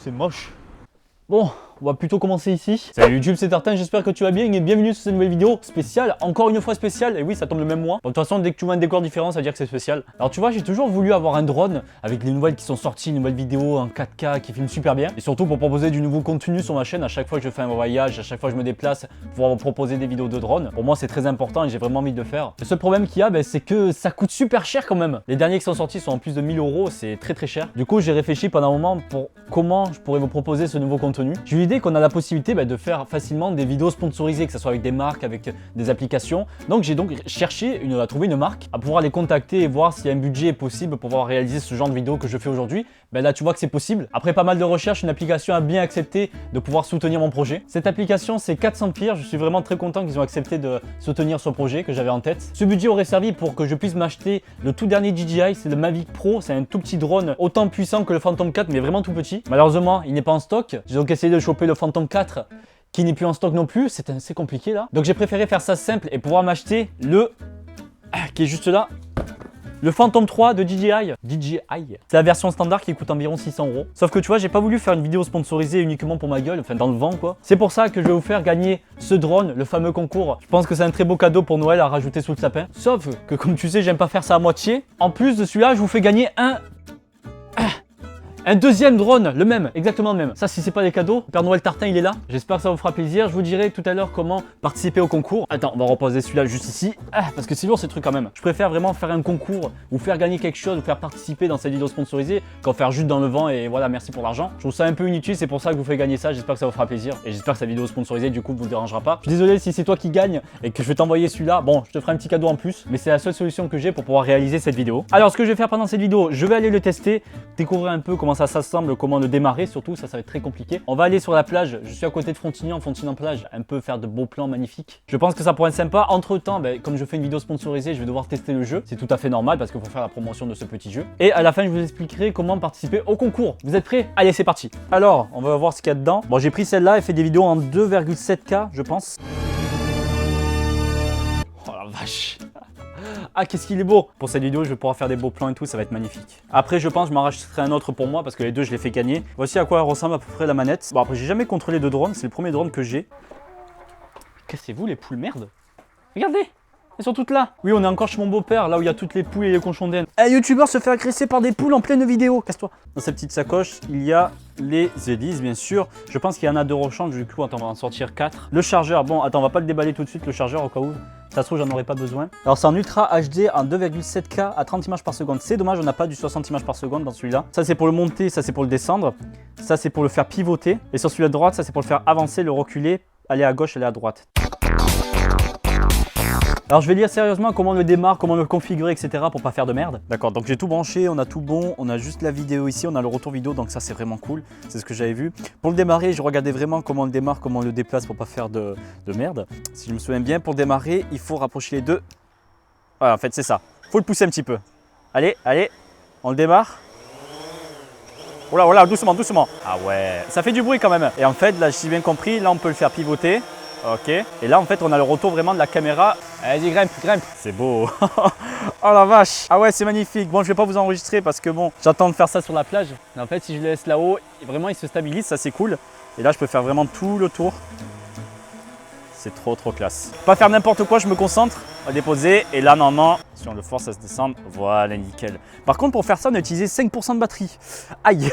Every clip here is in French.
c'est moche. Bon, on va plutôt commencer ici. Salut YouTube, c'est Tartin, j'espère que tu vas bien et bienvenue sur cette nouvelle vidéo spéciale, encore une fois spéciale, et oui ça tombe le même mois. Bon, de toute façon dès que tu vois un décor différent ça veut dire que c'est spécial. Alors tu vois, j'ai toujours voulu avoir un drone avec les nouvelles qui sont sorties, une nouvelle vidéo en 4K qui filme super bien. Et surtout pour proposer du nouveau contenu sur ma chaîne à chaque fois que je fais un voyage, à chaque fois que je me déplace, pouvoir proposer des vidéos de drone. Pour moi c'est très important et j'ai vraiment envie de le faire. Le seul problème qu'il y a, c'est que ça coûte super cher quand même. Les derniers qui sont sortis sont en plus de 1000 €, c'est très cher. Du coup j'ai réfléchi pendant un moment pour comment je pourrais vous proposer ce nouveau contenu. J'ai eu l'idée qu'on a la possibilité de faire facilement des vidéos sponsorisées, que ce soit avec des marques, avec des applications. Donc j'ai cherché à trouver une marque, à pouvoir les contacter et voir s'il y a un budget possible pour pouvoir réaliser ce genre de vidéo que je fais aujourd'hui. Là tu vois que c'est possible. Après pas mal de recherches, une application a bien accepté de pouvoir soutenir mon projet. Cette application c'est 400pire, je suis vraiment très content qu'ils ont accepté de soutenir ce projet que j'avais en tête. Ce budget aurait servi pour que je puisse m'acheter le tout dernier DJI, c'est le Mavic Pro, c'est un tout petit drone autant puissant que le Phantom 4 mais vraiment tout petit. Malheureusement il n'est pas en stock, j'ai donc essayé de choper le Phantom 4 qui n'est plus en stock non plus, c'est assez compliqué là. Donc j'ai préféré faire ça simple et pouvoir m'acheter le qui est juste là. Le Phantom 3 de DJI. C'est la version standard qui coûte environ 600 €. Sauf que tu vois, j'ai pas voulu faire une vidéo sponsorisée uniquement pour ma gueule, enfin dans le vent quoi. C'est pour ça que je vais vous faire gagner ce drone, le fameux concours. Je pense que c'est un très beau cadeau pour Noël à rajouter sous le sapin. Sauf que comme tu sais, j'aime pas faire ça à moitié. En plus de celui-là, je vous fais gagner un deuxième drone, le même, exactement le même. Ça, si c'est pas des cadeaux, Père Noël Tartin, il est là. J'espère que ça vous fera plaisir. Je vous dirai tout à l'heure comment participer au concours. Attends, on va reposer celui-là juste ici. Parce que c'est lourd ces trucs quand même. Je préfère vraiment faire un concours, ou faire gagner quelque chose, ou faire participer dans cette vidéo sponsorisée, qu'en faire juste dans le vent et voilà, merci pour l'argent. Je trouve ça un peu inutile, c'est pour ça que je vous fais gagner ça. J'espère que ça vous fera plaisir. Et j'espère que cette vidéo sponsorisée, du coup, vous dérangera pas. Je suis désolé si c'est toi qui gagne et que je vais t'envoyer celui-là. Bon, je te ferai un petit cadeau en plus. Mais c'est la seule solution que j'ai pour pouvoir réaliser cette vidéo. Alors, ce que je vais faire pendant cette vidéo, je vais aller le tester, découvrir un peu comment ça s'assemble, comment le démarrer surtout, ça va être très compliqué. On va aller sur la plage, je suis à côté de Frontignan plage, un peu faire de beaux plans magnifiques. Je pense que ça pourrait être sympa. Entre temps, comme je fais une vidéo sponsorisée, je vais devoir tester le jeu. C'est tout à fait normal parce qu'il faut faire la promotion de ce petit jeu. Et à la fin, je vous expliquerai comment participer au concours. Vous êtes prêts? Allez, c'est parti. Alors, on va voir ce qu'il y a dedans. Bon, j'ai pris celle-là, elle fait des vidéos en 2,7K, je pense. Oh la vache. Ah, qu'est-ce qu'il est beau! Pour cette vidéo, je vais pouvoir faire des beaux plans et tout, ça va être magnifique. Après, je pense que je m'en rachèterai un autre pour moi parce que les deux, je les fais gagner. Voici à quoi ressemble à peu près la manette. Bon, après, j'ai jamais contrôlé de drone, c'est le premier drone que j'ai. Cassez-vous les poules, merde! Regardez! Elles sont toutes là! Oui, on est encore chez mon beau-père, là où il y a toutes les poules et les cochons d'Inde. Un youtubeur se fait agresser par des poules en pleine vidéo! Casse-toi! Dans cette petite sacoche, il y a les hélices, bien sûr. Je pense qu'il y en a 2 rechanges, du coup, attends, on va en sortir 4. Le chargeur, bon, attends, on va pas le déballer tout de suite, le chargeur, au cas où. Ça se trouve, j'en aurais pas besoin. Alors, c'est en Ultra HD en 2,7K à 30 images par seconde. C'est dommage, on n'a pas du 60 images par seconde dans celui-là. Ça, c'est pour le monter, ça, c'est pour le descendre. Ça, c'est pour le faire pivoter. Et sur celui-là de droite, ça, c'est pour le faire avancer, le reculer, aller à gauche, aller à droite. Alors je vais lire sérieusement comment on le démarre, comment le configurer, etc. pour pas faire de merde. D'accord, donc j'ai tout branché, on a tout bon, on a juste la vidéo ici, on a le retour vidéo, donc ça c'est vraiment cool, c'est ce que j'avais vu. Pour le démarrer, je regardais vraiment comment on le démarre, comment on le déplace pour pas faire de merde. Si je me souviens bien, pour démarrer, il faut rapprocher les deux. Voilà, en fait c'est ça, faut le pousser un petit peu. Allez, allez, on le démarre. Oh là, oh là, doucement, doucement. Ah ouais, ça fait du bruit quand même. Et en fait, là, si j'ai bien compris, là on peut le faire pivoter. Ok, et là en fait on a le retour vraiment de la caméra. Vas-y, grimpe, grimpe. C'est beau. Oh la vache. Ah ouais, c'est magnifique. Bon, je vais pas vous enregistrer parce que bon, j'attends de faire ça sur la plage. Mais en fait, si je le laisse là-haut, vraiment il se stabilise, ça c'est cool. Et là je peux faire vraiment tout le tour. C'est trop classe. Pas faire n'importe quoi, je me concentre. On va déposer et là normalement, si on le force à se descendre, voilà, nickel. Par contre, pour faire ça, on a utilisé 5% de batterie. Aïe.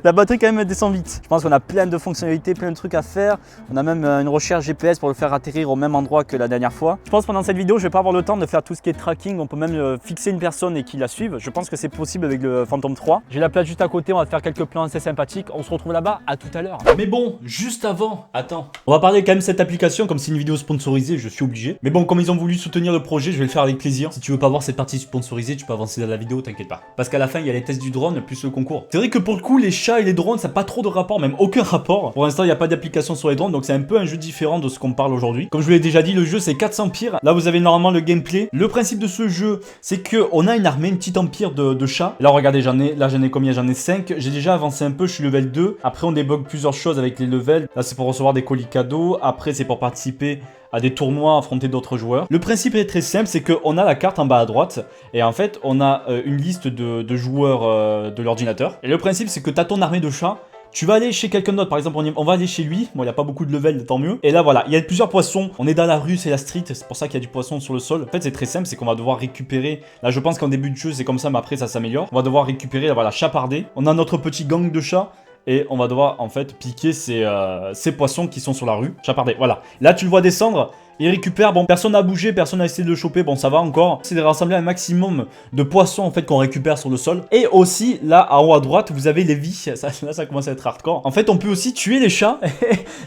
La batterie quand même elle descend vite. Je pense qu'on a plein de fonctionnalités, plein de trucs à faire. On a même une recherche GPS pour le faire atterrir au même endroit que la dernière fois. Je pense que pendant cette vidéo, je vais pas avoir le temps de faire tout ce qui est tracking. On peut même fixer une personne et qu'il la suive. Je pense que c'est possible avec le Phantom 3. J'ai la plage juste à côté, on va faire quelques plans assez sympathiques. On se retrouve là-bas, à tout à l'heure. Mais bon, juste avant, attends. On va parler quand même de cette application, comme c'est une vidéo sponsorisée, je suis obligé. Mais bon, comme ils ont voulu soutenir le projet, je vais le faire avec plaisir. Si tu veux pas voir cette partie sponsorisée, tu peux avancer dans la vidéo, t'inquiète pas. Parce qu'à la fin, il y a les tests du drone plus le concours. C'est vrai que pour le coup, les chats et les drones, ça n'a pas trop de rapport, même aucun rapport. Pour l'instant, il n'y a pas d'application sur les drones, donc c'est un peu un jeu différent de ce qu'on parle aujourd'hui. Comme je vous l'ai déjà dit, le jeu c'est 400 empires. Là, vous avez normalement le gameplay. Le principe de ce jeu, c'est que on a une armée, une petite empire de chats. Là, regardez, j'en ai combien? J'en ai 5. J'ai déjà avancé un peu, je suis level 2. Après, on débloque plusieurs choses avec les levels. Là, c'est pour recevoir des colis cadeaux. Après, c'est pour participer à des tournois, affronter d'autres joueurs. Le principe est très simple, c'est qu'on a la carte en bas à droite et en fait on a une liste de joueurs de l'ordinateur. Et le principe c'est que tu as ton armée de chats Tu vas aller chez quelqu'un d'autre, par exemple, on va aller chez lui. Bon, il n'y a pas beaucoup de level, tant mieux. Et là, voilà, il y a plusieurs poissons. On est dans la rue, c'est la street, c'est pour ça qu'il y a du poisson sur le sol. En fait, c'est très simple, c'est qu'on va devoir récupérer. Là, je pense qu'en début de jeu, c'est comme ça, mais après, ça s'améliore. On va devoir récupérer, là, voilà, chaparder. On a notre petit gang de chats. Et on va devoir, en fait, piquer ces poissons qui sont sur la rue. Chaparder, voilà. Là, tu le vois descendre. Il récupère, bon, personne n'a bougé, personne n'a essayé de le choper, bon, ça va encore. C'est de rassembler un maximum de poissons, en fait, qu'on récupère sur le sol. Et aussi, là, en haut à droite, vous avez les vies. Là, ça commence à être hardcore. En fait, on peut aussi tuer les chats.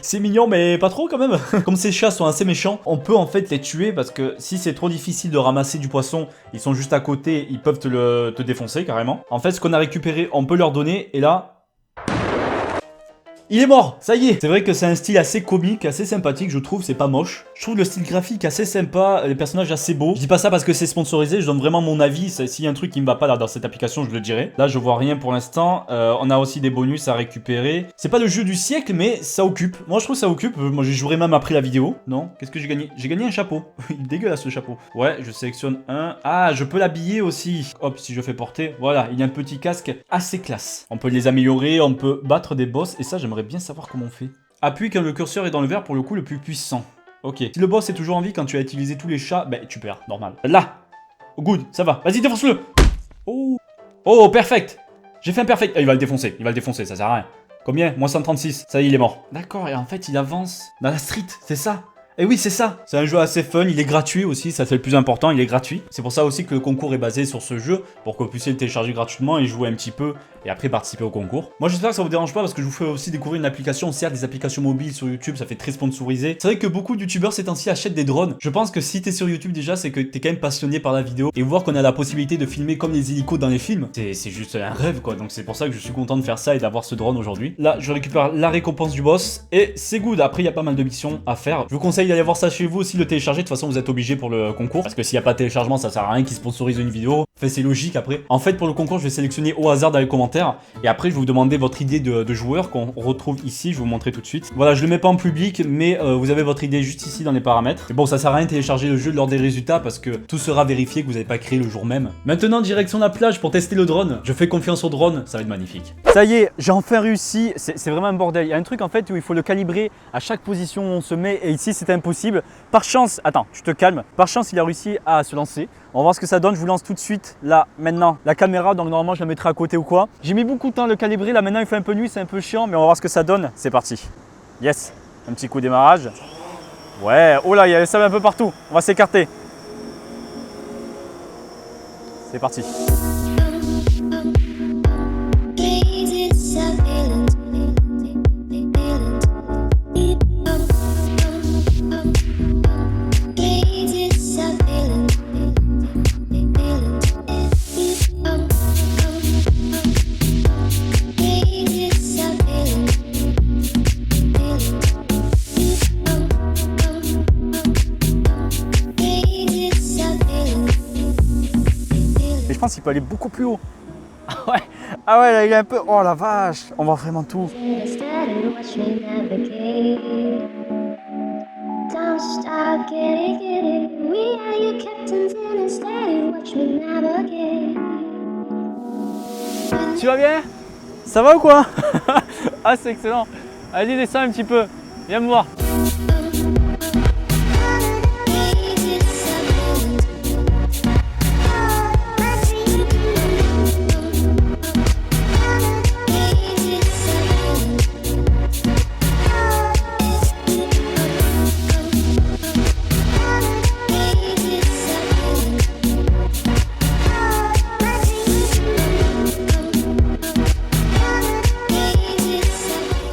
C'est mignon, mais pas trop, quand même. Comme ces chats sont assez méchants, on peut, en fait, les tuer parce que si c'est trop difficile de ramasser du poisson, ils sont juste à côté, ils peuvent te défoncer, carrément. En fait, ce qu'on a récupéré, on peut leur donner, et là... Il est mort, ça y est. C'est vrai que c'est un style assez comique, assez sympathique, je trouve, c'est pas moche. Je trouve le style graphique assez sympa, les personnages assez beaux. Je dis pas ça parce que c'est sponsorisé, je donne vraiment mon avis. S'il y a un truc qui me va pas là dans cette application, je le dirai. Là, je vois rien pour l'instant. On a aussi des bonus à récupérer. C'est pas le jeu du siècle, mais ça occupe. Moi, je trouve que ça occupe. Moi, j'y jouerai même après la vidéo. Non? Qu'est-ce que j'ai gagné? J'ai gagné un chapeau. Il est dégueulasse ce chapeau. Ouais, je sélectionne un. Ah, je peux l'habiller aussi. Hop, si je fais porter. Voilà, il y a un petit casque assez classe. On peut les améliorer, on peut battre des boss. Et ça, j'aimerais bien savoir comment on fait. Appuie quand le curseur est dans le vert pour le coup le plus puissant. Ok. Si le boss est toujours en vie quand tu as utilisé tous les chats, ben tu perds, normal. Là. Oh, good, ça va. Vas-y, défonce-le. Oh. Oh, perfect. J'ai fait un perfect. Ah, il va le défoncer, ça sert à rien. Combien? Moins 136. Ça y est, il est mort. D'accord, et en fait, il avance dans la street, c'est ça? Et oui, c'est ça. C'est un jeu assez fun, il est gratuit aussi, ça c'est le plus important, il est gratuit. C'est pour ça aussi que le concours est basé sur ce jeu, pour que vous puissiez le télécharger gratuitement et jouer un petit peu, et après participer au concours. Moi j'espère que ça vous dérange pas, parce que je vous fais aussi découvrir une application, certes des applications mobiles sur YouTube, ça fait très sponsorisé. C'est vrai que beaucoup de youtubeurs ces temps-ci achètent des drones. Je pense que si t'es sur YouTube déjà, c'est que t'es quand même passionné par la vidéo, et voir qu'on a la possibilité de filmer comme les hélicos dans les films, c'est juste un rêve quoi, donc c'est pour ça que je suis content de faire ça et d'avoir ce drone aujourd'hui. Là, je récupère la récompense du boss, et c'est good. Après il y a pas mal de missions à faire. Je vous conseille d'aller voir ça chez vous aussi, le télécharger, de toute façon vous êtes obligé pour le concours, parce que s'il n'y a pas de téléchargement ça sert à rien qu'ils sponsorisent une vidéo, enfin c'est logique après. En fait pour le concours je vais sélectionner au hasard dans les commentaires, et après je vais vous demander votre idée de joueur qu'on retrouve ici, je vais vous montrer tout de suite. Voilà, je le mets pas en public, mais vous avez votre idée juste ici dans les paramètres. Et bon, ça sert à rien de télécharger le jeu lors des résultats, parce que tout sera vérifié que vous n'avez pas créé le jour même. Maintenant direction la plage pour tester le drone. Je fais confiance au drone, ça va être magnifique. Ça y est, j'ai enfin réussi, c'est vraiment un bordel. Il y a un truc en fait où il faut le calibrer à chaque position où on se met, et ici c'est impossible. Par chance, attends, tu te calmes. Par chance, il a réussi à se lancer. On va voir ce que ça donne. Je vous lance tout de suite là, maintenant, la caméra. Donc normalement, je la mettrai à côté ou quoi. J'ai mis beaucoup de temps à le calibrer. Là maintenant, il fait un peu nuit, c'est un peu chiant, mais on va voir ce que ça donne. C'est parti. Yes, un petit coup de démarrage. Ouais, oh là, il y a le sable un peu partout. On va s'écarter. C'est parti. Je pense qu'il peut aller beaucoup plus haut. Ah ouais, là il est un peu... Oh la vache, on voit vraiment tout. Tu vas bien? Ça va ou quoi? Ah c'est excellent. Allez, descends un petit peu, viens me voir.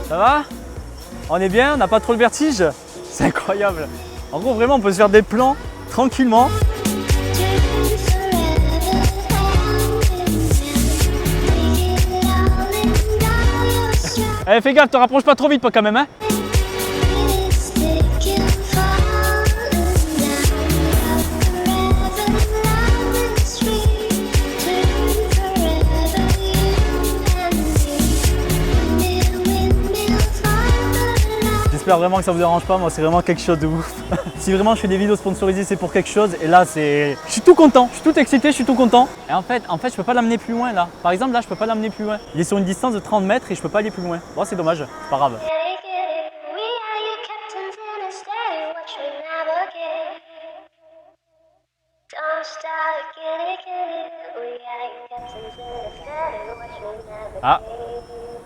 Ça va? On est bien, on n'a pas trop le vertige? C'est incroyable. En gros, vraiment, on peut se faire des plans tranquillement. Allez, fais gaffe, te rapproche pas trop vite quand même, hein? j'espère vraiment que ça vous dérange pas. Moi, c'est vraiment quelque chose de ouf. Si vraiment je fais des vidéos sponsorisées, c'est pour quelque chose. Et là, c'est. Je suis tout content, je suis tout excité, je suis tout content. Et en fait, je peux pas l'amener plus loin là. Par exemple, là, je peux pas l'amener plus loin. Il est sur une distance de 30 mètres et je peux pas aller plus loin. Bon, c'est dommage, c'est pas grave.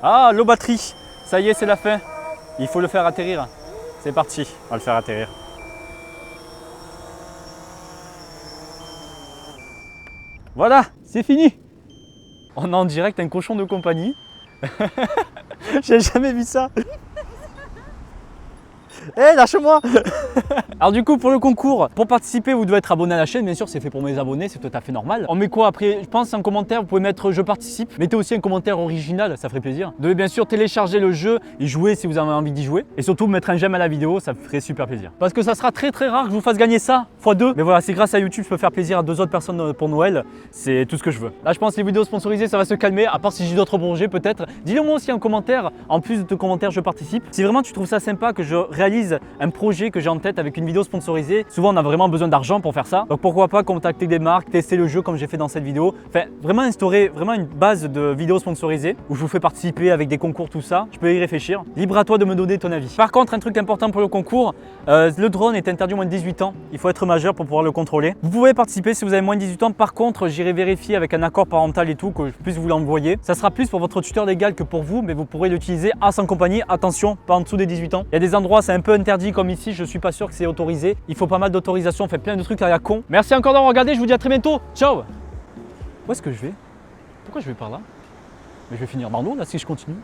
Ah, l'eau batterie. Ça y est, c'est la fin. Il faut le faire atterrir. C'est parti, on va le faire atterrir. Voilà, c'est fini. On a en direct un cochon de compagnie. J'ai jamais vu ça. Hé, lâche-moi. Alors du coup, pour le concours, pour participer, vous devez être abonné à la chaîne. Bien sûr, c'est fait pour mes abonnés, c'est tout à fait normal. On met quoi après? Je pense en commentaire, vous pouvez mettre je participe. Mettez aussi un commentaire original, ça ferait plaisir. Vous devez bien sûr télécharger le jeu et jouer si vous avez envie d'y jouer. Et surtout, mettre un j'aime à la vidéo, ça ferait super plaisir. Parce que ça sera très rare que je vous fasse gagner ça, x2. Mais voilà, c'est grâce à YouTube, je peux faire plaisir à 2 autres personnes pour Noël. C'est tout ce que je veux. Là, je pense que les vidéos sponsorisées, ça va se calmer. À part si j'ai d'autres projets, peut-être. Dis-le moi aussi en commentaire. En plus de tes commentaires, je participe. Si vraiment tu trouves ça sympa que je réalise un projet que j'ai en tête avec une vidéo sponsorisée, souvent on a vraiment besoin d'argent pour faire ça. Donc pourquoi pas contacter des marques, tester le jeu comme j'ai fait dans cette vidéo. Enfin, vraiment instaurer vraiment une base de vidéos sponsorisées où je vous fais participer avec des concours, tout ça. Je peux y réfléchir. Libre à toi de me donner ton avis. Par contre, un truc important pour le concours, le drone est interdit au moins de 18 ans. Il faut être majeur pour pouvoir le contrôler. Vous pouvez participer si vous avez moins de 18 ans. Par contre, j'irai vérifier avec un accord parental et tout que je puisse vous l'envoyer. Ça sera plus pour votre tuteur légal que pour vous, mais vous pourrez l'utiliser à sans compagnie. Attention, pas en dessous des 18 ans. Il y a des endroits, c'est un peu interdit comme ici. Je suis pas sûr que c'est autorisé. Il faut pas mal d'autorisation. On fait plein de trucs à la con. Merci encore d'avoir regardé. Je vous dis à très bientôt. Ciao. Où est-ce que je vais? Pourquoi je vais par là? Mais je vais finir par là si je continue.